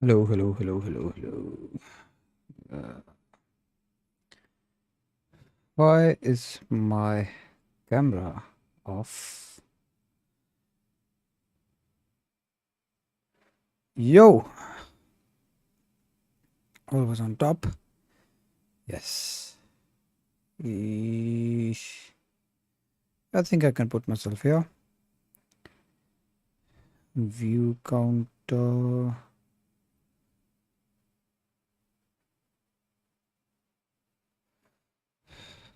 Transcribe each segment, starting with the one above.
Hello, hello, hello, hello, hello. Why is my camera off? Yo, always on top. Yes. Eesh. I think I can put myself here. View counter.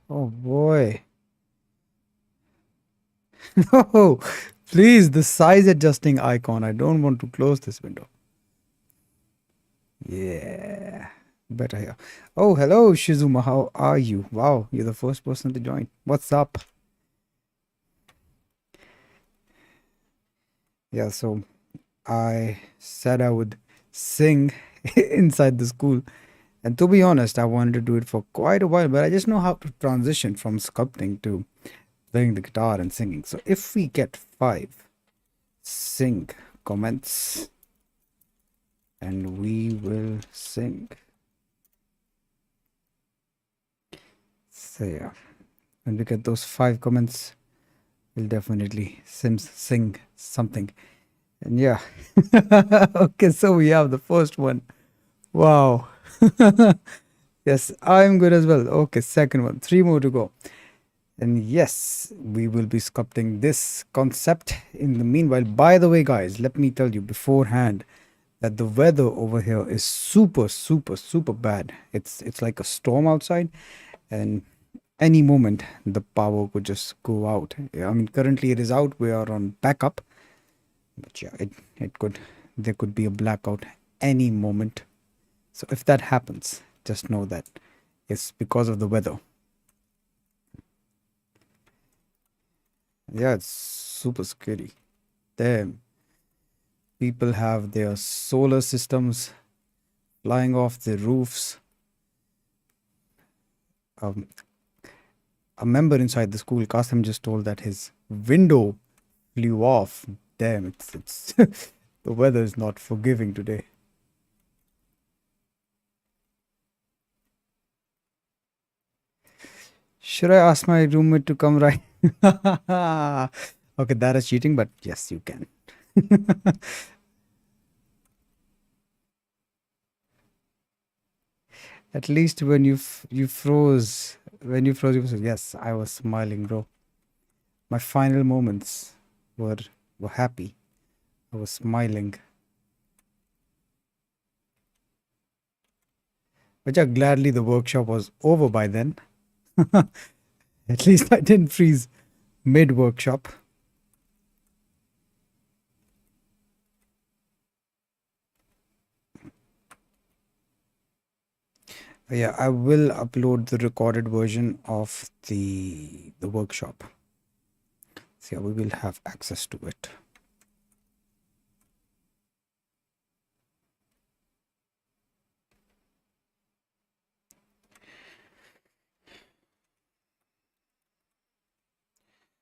Oh boy. No, please, the size adjusting icon. I don't want to close this window. Yeah, better here. Oh, hello, Shizuma. How are you? Wow, you're the first person to join. What's up? Yeah, so I said I would sing inside the school. And to be honest, I wanted to do it for quite a while, but I just know how to transition from sculpting to playing the guitar and singing. So if we get 5 sing comments, and we will sing. So yeah, when we get those 5 comments, we'll definitely sing something. And yeah, okay, so we have the first one. Wow. Yes, I'm good as well. Okay, second one. 3 more to go. And yes, we will be sculpting this concept in the meanwhile. By the way, guys, let me tell you beforehand that the weather over here is super, super, super bad. It's like a storm outside, and any moment the power could just go out. Yeah, I mean, currently it is out. We are on backup, but yeah, it could there could be a blackout any moment. So if that happens, just know that it's because of the weather. Yeah, it's super scary. Damn, people have their solar systems flying off the roofs. Um, a member inside the school, Qasim, just told that his window flew off. Damn, it's the weather is not forgiving today. Should I ask my roommate to come right? Okay, that is cheating, but yes, you can. At least when you froze, you said, yes, I was smiling, bro. My final moments were were happy. I was smiling. But yeah, gladly the workshop was over by then. At least I didn't freeze mid workshop. Yeah, I will upload the recorded version of the workshop. So yeah, we will have access to it.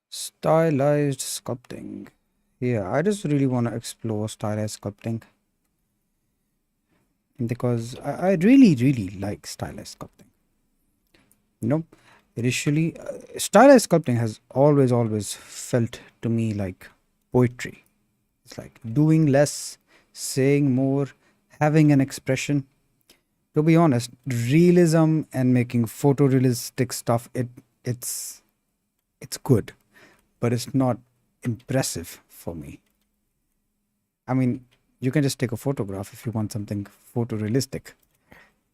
Stylized sculpting. Yeah, I just really want to explore stylized sculpting because I really, really like stylized sculpting. You know, initially, stylized sculpting has always felt to me like poetry. It's like doing less, saying more, having an expression. To be honest, realism and making photorealistic stuff, it's it's good, but it's not impressive for me. I mean, you can just take a photograph if you want something photorealistic.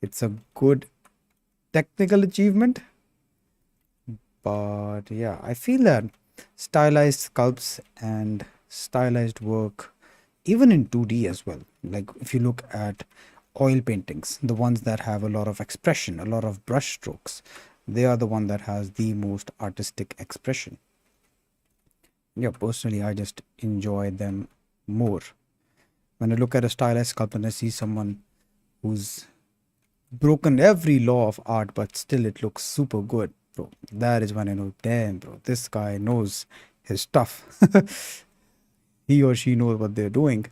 It's a good technical achievement, but yeah, I feel that stylized sculpts and stylized work, even in 2D as well, like if you look at oil paintings, the ones that have a lot of expression, a lot of brush strokes, they are the one that has the most artistic expression. Yeah, personally, I just enjoy them more. When I look at a stylized sculpture and I see someone who's broken every law of art, but still it looks super good, bro. That is when I know, damn, bro, this guy knows his stuff. He or she knows what they're doing.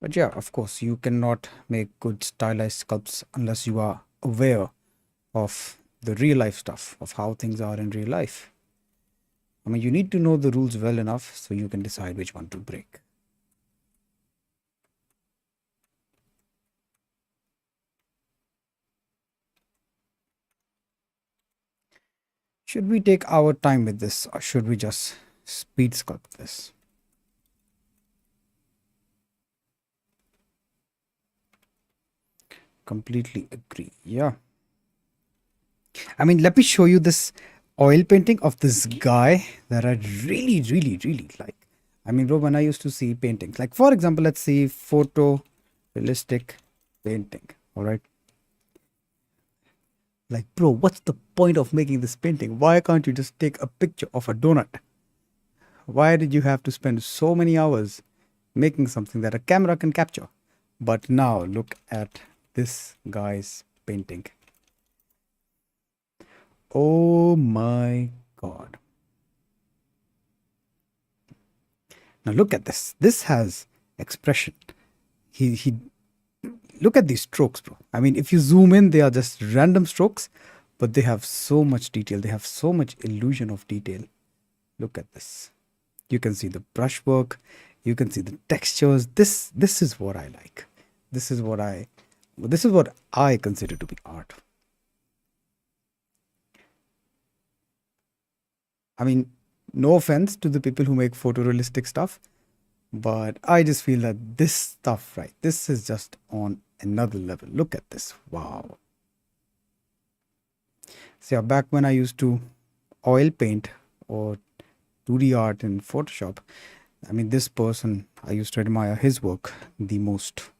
But yeah, of course, you cannot make good stylized sculpts unless you are aware of the real life stuff, of how things are in real life. I mean, you need to know the rules well enough so you can decide which one to break. Should we take our time with this or should we just speed sculpt this? Completely agree. Yeah. I mean, let me show you this oil painting of this guy that I really, really, really like. I mean, bro, when I used to see paintings, like for example, let's see photorealistic painting. All right. Like, bro, what's the point of making this painting? Why can't you just take a picture of a donut? Why did you have to spend so many hours making something that a camera can capture? But now look at this guy's painting. Oh my god. Now look at this. This has expression. He look at these strokes, bro. I mean, if you zoom in, they are just random strokes, but they have so much detail. They have so much illusion of detail. Look at this. You can see the brushwork, you can see the textures. This is what I like. This is what I this is what I consider to be art. I mean, no offense to the people who make photorealistic stuff, but I just feel that this stuff, right, this is just on another level. Look at this. Wow. So yeah, back when I used to oil paint or 2D art in Photoshop, I mean, this person, I used to admire his work the most.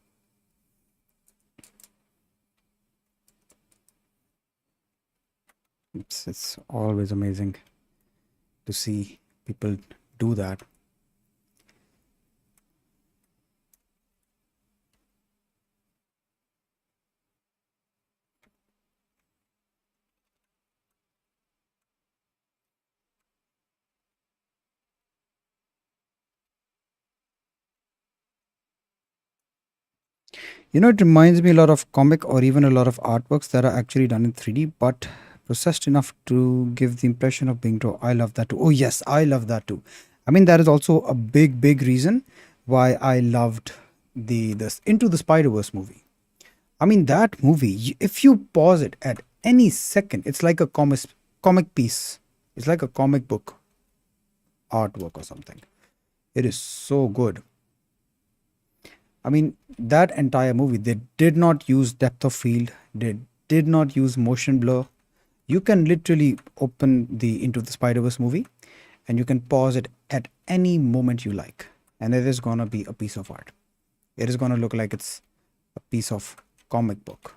It's always amazing to see people do that. You know, it reminds me a lot of comic or even a lot of artworks that are actually done in 3D, but processed enough to give the impression of being raw. I love that too. Oh, yes, I love that too. I mean, that is also a big, big reason why I loved this Into the Spider-Verse movie. I mean, that movie, if you pause it at any second, it's like a comic piece. It's like a comic book artwork or something. It is so good. I mean, that entire movie, they did not use depth of field, they did not use motion blur. You can literally open the Into the Spider-Verse movie and you can pause it at any moment you like. And it is gonna be a piece of art. It is gonna look like it's a piece of comic book.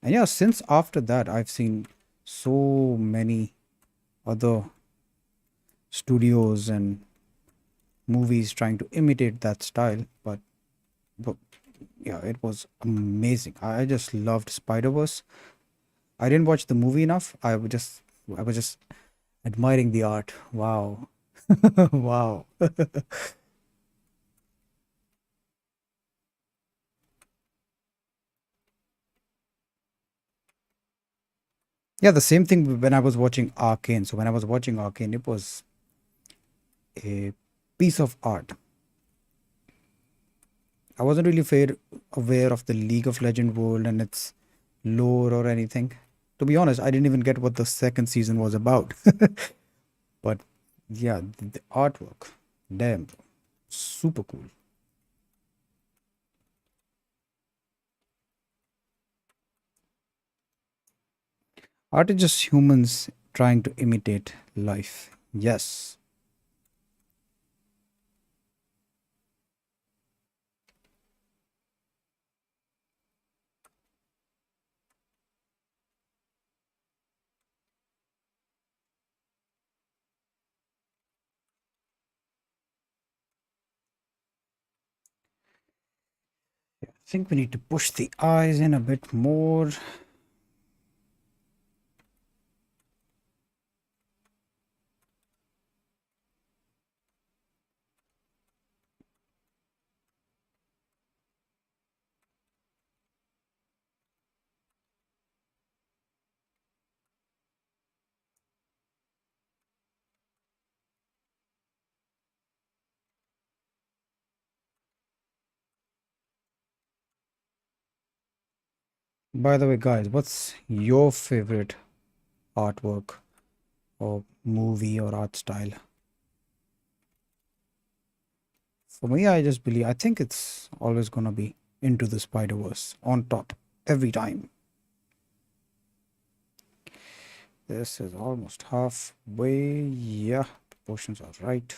And yeah, since after that, I've seen so many other studios and movies trying to imitate that style, but yeah, it was amazing. I just loved Spider Verse. I didn't watch the movie enough. I was just admiring the art. Wow, wow. Yeah, the same thing when I was watching Arcane. So when I was watching Arcane, it was a piece of art. I wasn't really aware of the League of Legend world and its lore or anything. To be honest, I didn't even get what the second season was about. But yeah, the artwork, damn, super cool. Art is just humans trying to imitate life. Yes. I think we need to push the eyes in a bit more. By the way, guys, what's your favorite artwork or movie or art style? For me, I think it's always gonna be Into the Spider-Verse on top every time. This is almost halfway. Yeah, proportions are right.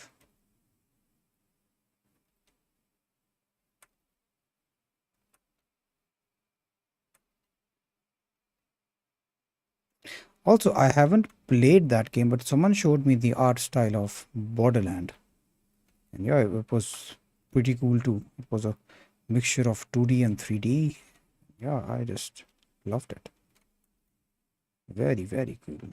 Also, I haven't played that game, but someone showed me the art style of Borderland. And yeah, it was pretty cool too. It was a mixture of 2D and 3D. Yeah, I just loved it. Very, very cool.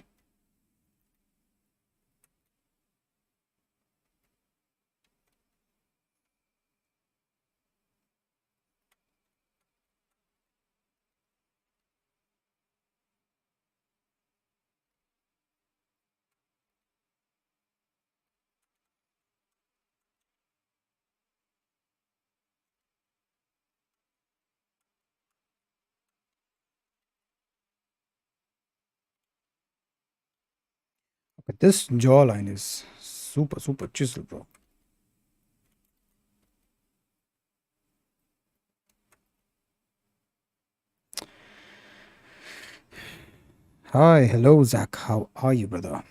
But this jawline is super, super chisel, bro. Hi, hello, Zach. How are you, brother?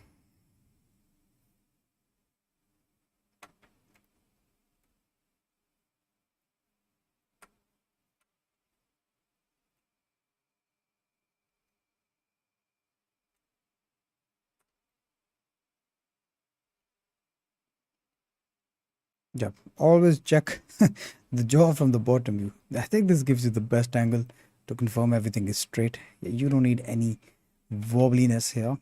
Yeah, always check the jaw from the bottom. I think this gives you the best angle to confirm everything is straight. You don't need any wobbliness here.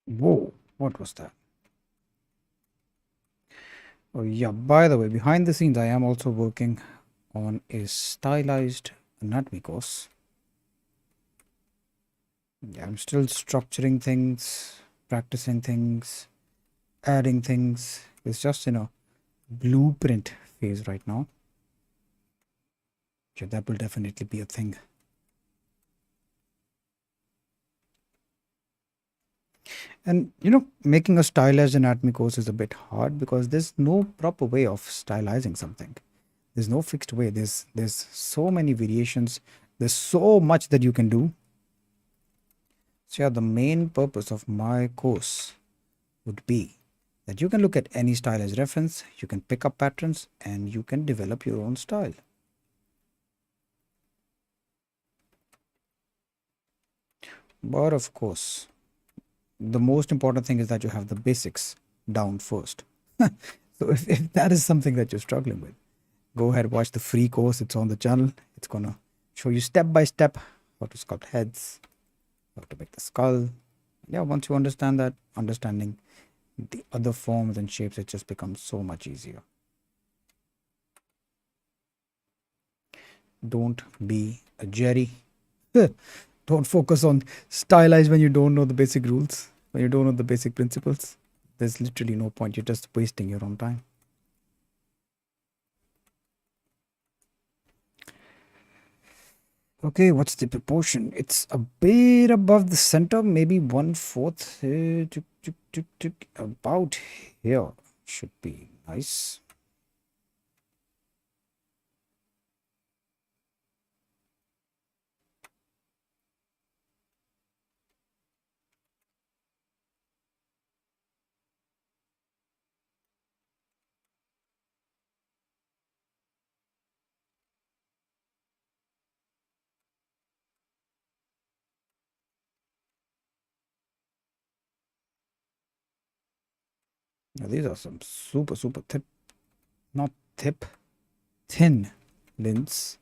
Whoa, what was that? Oh, yeah, by the way, behind the scenes, I am also working on a stylized anatomy course. Yeah, I'm still structuring things, practicing things, adding things. It's just in a blueprint phase right now. Yeah, that will definitely be a thing. And making a stylized anatomy course is a bit hard because there's no proper way of stylizing something. There's no fixed way. There's so many variations. There's so much that you can do. So yeah, the main purpose of my course would be that you can look at any stylized reference, you can pick up patterns, and you can develop your own style. But of course, the most important thing is that you have the basics down first. So if that is something that you're struggling with, go ahead, watch the free course. It's on the channel. It's gonna show you step by step how to sculpt heads, how to make the skull. Yeah, once you understand that, understanding the other forms and shapes, it just becomes so much easier. Don't be a Jerry. Don't focus on stylize when you don't know the basic rules, when you don't know the basic principles. There's literally no point. You're just wasting your own time. Okay, what's the proportion? It's a bit above the center, maybe 1/4. About here should be nice. Now, these are some super thick, not tip, thin lips.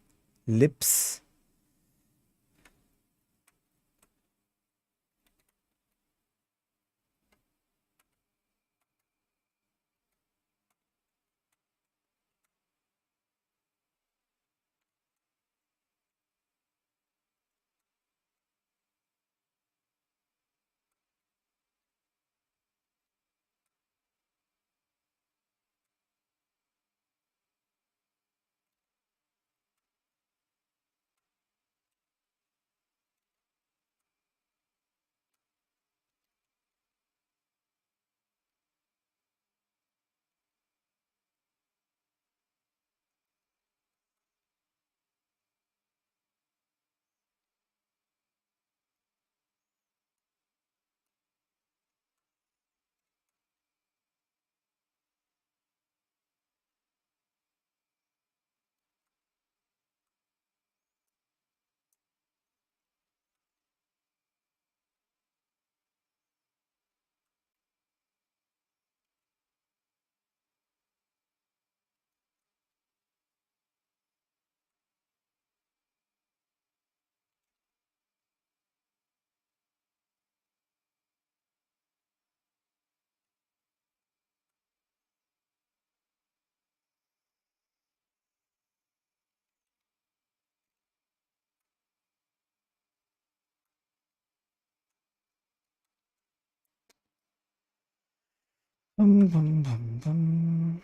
Bum, bum, bum, bum.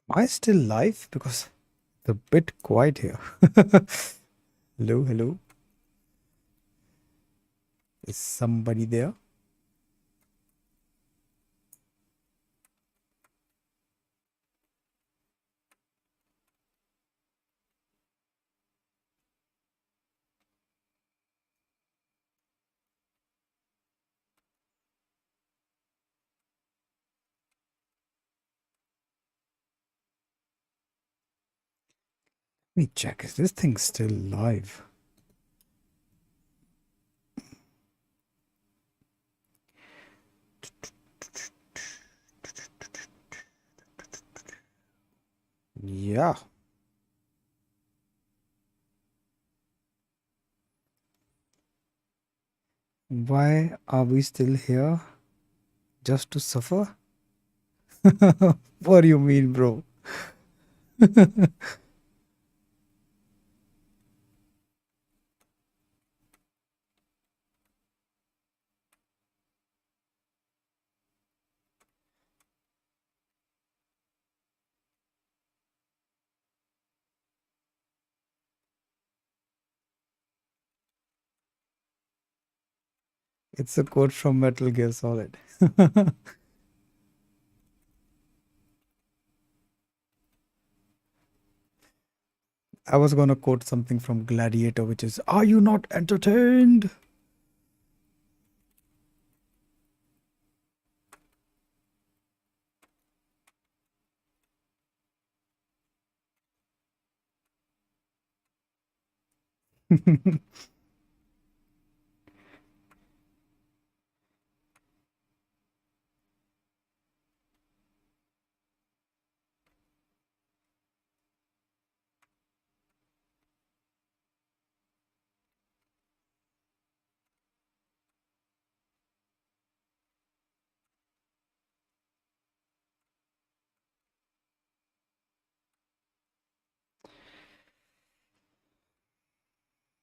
Am I still live? Because it's a bit quiet here. Hello, hello. Is somebody there? Let me check. Is this thing still live? Yeah. Why are we still here? Just to suffer? What do you mean, bro? It's a quote from Metal Gear Solid. I was gonna quote something from Gladiator, which is, "Are you not entertained?"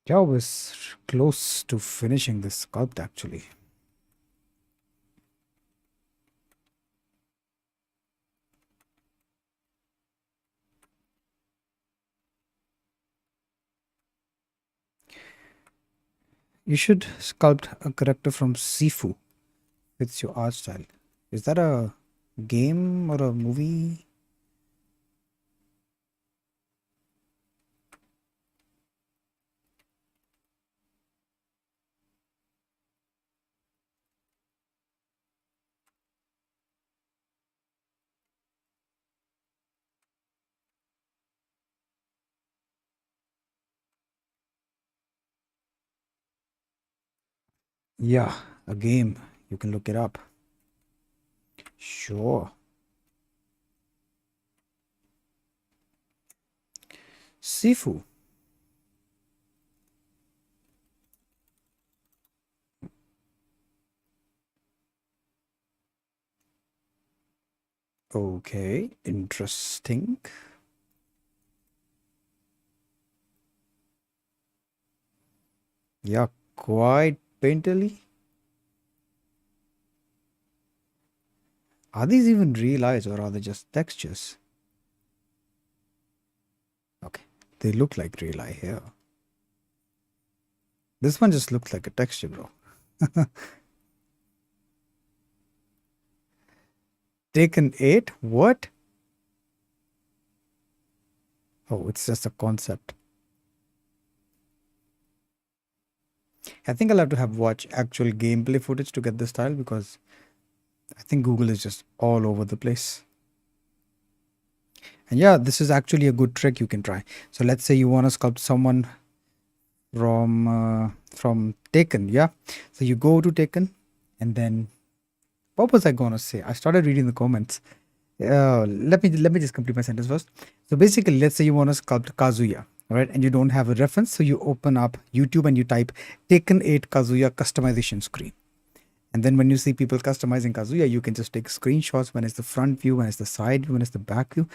Yeah, I was close to finishing this sculpt actually. You should sculpt a character from Sifu with your art style. Is that a game or a movie? Yeah, a game. You can look it up. Sure. Sifu. Okay, interesting. Yeah, quite painterly. Are these even real eyes or are they just textures? Okay, they look like real eye here. This one just looks like a texture, bro. Taken 8? What? Oh, it's just a concept. I think I'll have to have watch actual gameplay footage to get the style because I think Google is just all over the place. And yeah, this is actually a good trick you can try. So let's say you want to sculpt someone from Taken, yeah. So you go to Taken, and then what was I gonna say? I started reading the comments. Let me just complete my sentence first. So basically, let's say you want to sculpt Kazuya, right? And you don't have a reference, so you open up YouTube and you type Taken 8 Kazuya customization screen. And then when you see people customizing Kazuya, you can just take screenshots when it's the front view, when it's the side view, when it's the back view.